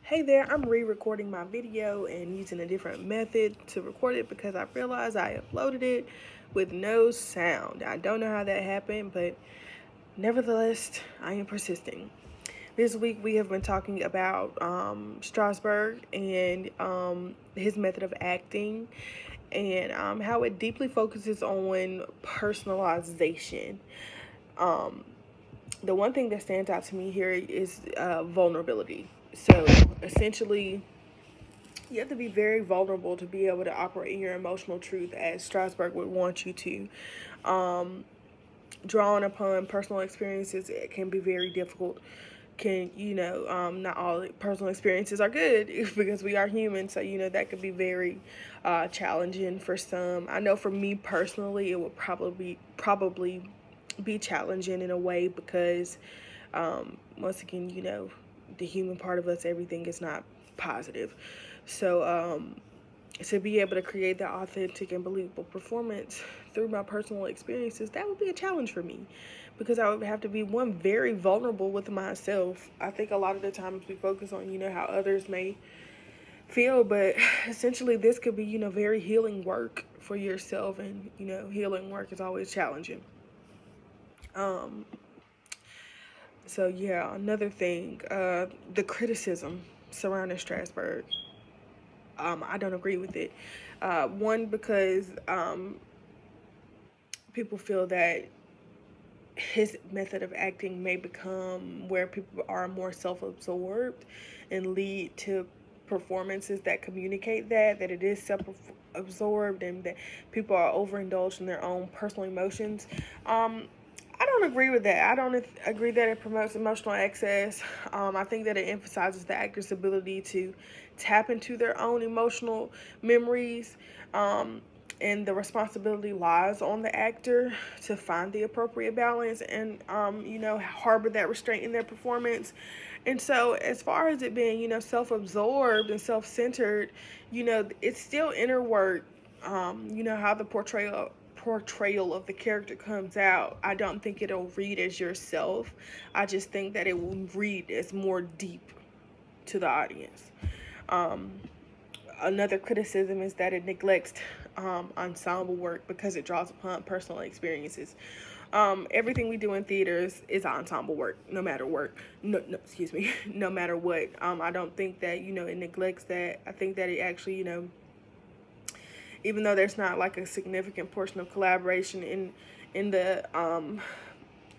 Hey there, I'm re-recording my video and using a different method to record it because I realized I uploaded it with no sound. I don't know how that happened, but nevertheless, I am persisting. This week we have been talking about Strasberg and his method of acting and how it deeply focuses on personalization. Um, the one thing that stands out to me here is vulnerability. So essentially, you have to be very vulnerable to be able to operate in your emotional truth as Strasberg would want you to. Um, Drawing upon personal experiences, it can be very difficult. Not all personal experiences are good because we are human. So, that could be very challenging for some. I know for me personally, it would probably be challenging in a way because, once again, the human part of us, everything is not positive. So, to be able to create that authentic and believable performance through my personal experiences, that would be a challenge for me because I would have to be one very vulnerable with myself. I think a lot of the times we focus on, how others may feel, but essentially this could be, very healing work for yourself, and, healing work is always challenging. Um, so yeah, another thing, the criticism surrounding Strasberg. I don't agree with it. One, because people feel that his method of acting may become where people are more self-absorbed and lead to performances that communicate that it is self-absorbed and that people are overindulged in their own personal emotions. I don't agree with that. I don't agree that it promotes emotional excess. I think that it emphasizes the actor's ability to tap into their own emotional memories. And the responsibility lies on the actor to find the appropriate balance and harbor that restraint in their performance. And so as far as it being self-absorbed and self-centered, it's still inner work. How the portrayal of the character comes out, I don't think it'll read as yourself. I just think that it will read as more deep to the audience. um, Another criticism is that it neglects ensemble work because it draws upon personal experiences. Everything we do in theaters is ensemble work, no matter work. No, excuse me, no matter what. I don't think that it neglects that. I think that it actually even though there's not like a significant portion of collaboration in the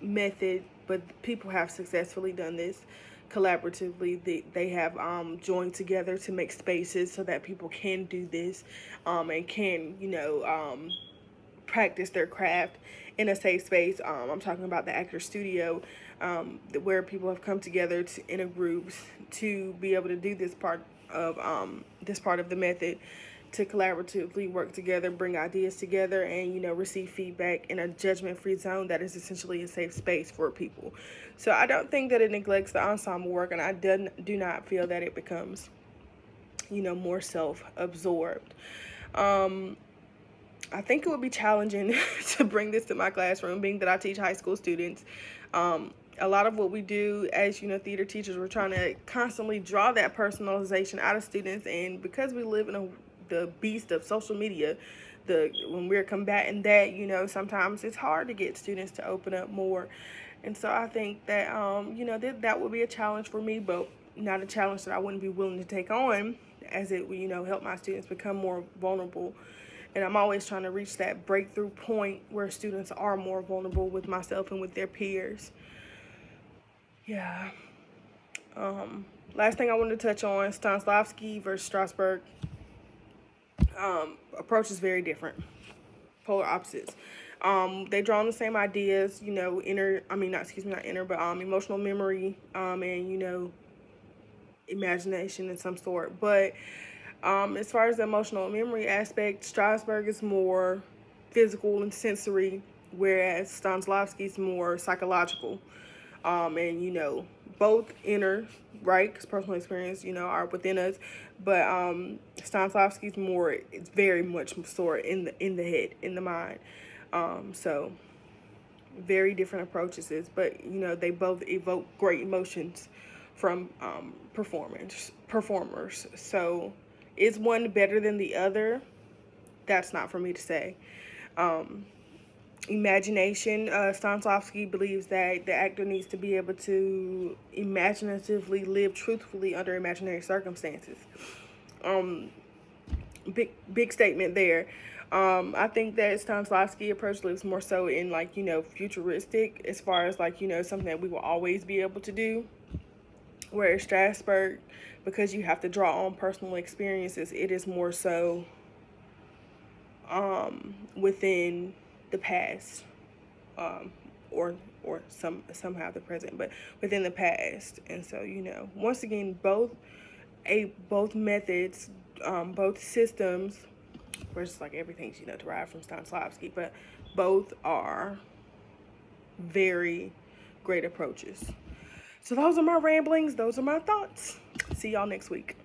method, but people have successfully done this collaboratively. They have joined together to make spaces so that people can do this and can practice their craft in a safe space. I'm talking about the Actor Studio, where people have come together in a groups to be able to do this part of the method, to collaboratively work together, bring ideas together, and receive feedback in a judgment-free zone that is essentially a safe space for people. So I don't think that it neglects the ensemble work, and I do not feel that it becomes more self-absorbed. I think it would be challenging to bring this to my classroom, being that I teach high school students. A lot of what we do as theater teachers, we're trying to constantly draw that personalization out of students, and because we live in the beast of social media, when we're combating that, sometimes it's hard to get students to open up more. And so I think that that would be a challenge for me, but not a challenge that I wouldn't be willing to take on, as it would help my students become more vulnerable. And I'm always trying to reach that breakthrough point where students are more vulnerable with myself and with their peers. Yeah. Last thing I wanted to touch on, Stanislavski versus Strasberg. Approach is very different, polar opposites. They draw on the same ideas, emotional memory, and imagination in some sort. But as far as the emotional memory aspect, Strasberg is more physical and sensory, whereas Stanislavski's more psychological. And both inner, right? Because personal experience, are within us. But Stanislavski's more, it's very much sort in the head, in the mind. So very different approaches, but they both evoke great emotions from performers. So is one better than the other? That's not for me to say. Imagination, Stanislavski believes that the actor needs to be able to imaginatively live truthfully under imaginary circumstances. Big statement there. I think that Stanislavski approach lives more so in, like, futuristic, as far as, like, something that we will always be able to do. Whereas Strasberg, because you have to draw on personal experiences, it is more so within the past, or somehow the present, but within the past. And so, once again, both methods, both systems, versus like everything's derived from Stanislavski, but both are very great approaches. So those are my ramblings. Those are my thoughts. See y'all next week.